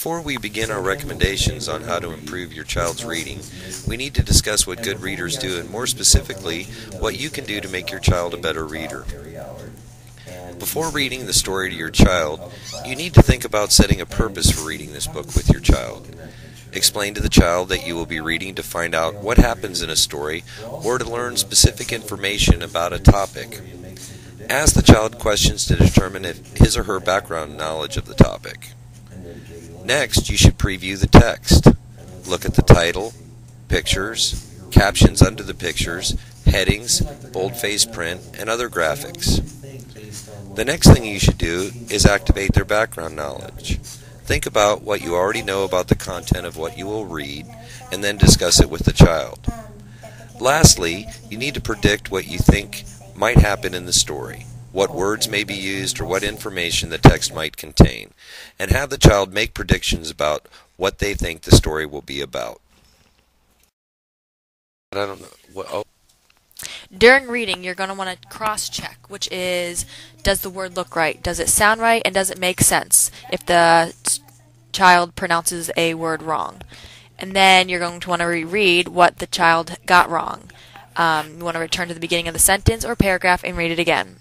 Before we begin our recommendations on how to improve your child's reading, we need to discuss what good readers do and more specifically, what you can do to make your child a better reader. Before reading the story to your child, you need to think about setting a purpose for reading this book with your child. Explain to the child that you will be reading to find out what happens in a story or to learn specific information about a topic. Ask the child questions to determine his or her background knowledge of the topic. Next, you should preview the text. Look at the title, pictures, captions under the pictures, headings, boldface print, and other graphics. The next thing you should do is activate their background knowledge. Think about what you already know about the content of what you will read, and then discuss it with the child. Lastly, you need to predict what you think might happen in the story, what words may be used, or what information the text might contain, and have the child make predictions about what they think the story will be about. I don't know. During reading, you're going to want to cross-check, which is, does the word look right? Does it sound right? And does it make sense if the child pronounces a word wrong? And then you're going to want to reread what the child got wrong. You want to return to the beginning of the sentence or paragraph and read it again.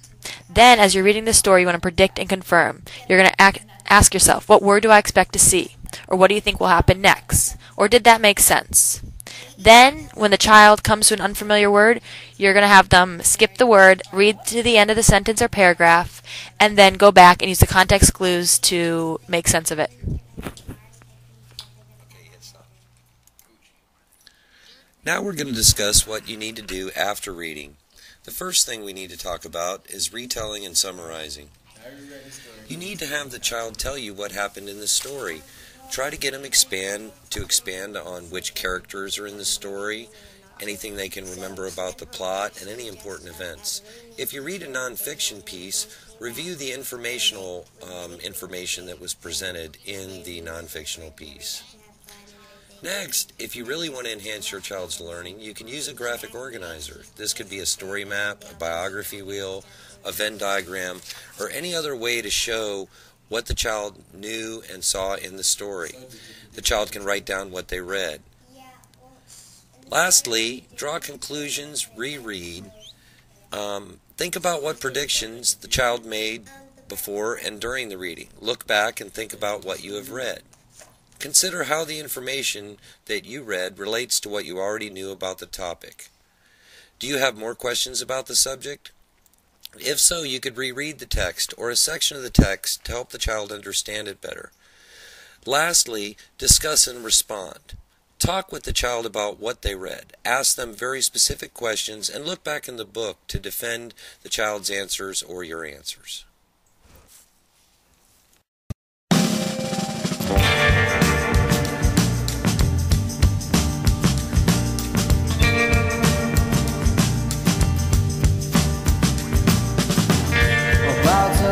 Then, as you're reading the story, you want to predict and confirm. You're going to ask yourself, what word do I expect to see? Or what do you think will happen next? Or did that make sense? Then, when the child comes to an unfamiliar word, you're going to have them skip the word, read to the end of the sentence or paragraph, and then go back and use the context clues to make sense of it. Now we're going to discuss what you need to do after reading. The first thing we need to talk about is retelling and summarizing. You need to have the child tell you what happened in the story. Try to get them to expand on which characters are in the story, anything they can remember about the plot, and any important events. If you read a nonfiction piece, review the information that was presented in the nonfictional piece. Next, if you really want to enhance your child's learning, you can use a graphic organizer. This could be a story map, a biography wheel, a Venn diagram, or any other way to show what the child knew and saw in the story. The child can write down what they read. Lastly, draw conclusions, reread. Think about what predictions the child made before and during the reading. Look back and think about what you have read. Consider how the information that you read relates to what you already knew about the topic. Do you have more questions about the subject? If so, you could reread the text or a section of the text to help the child understand it better. Lastly, discuss and respond. Talk with the child about what they read. Ask them very specific questions and look back in the book to defend the child's answers or your answers.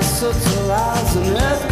Subtle as an earthquake.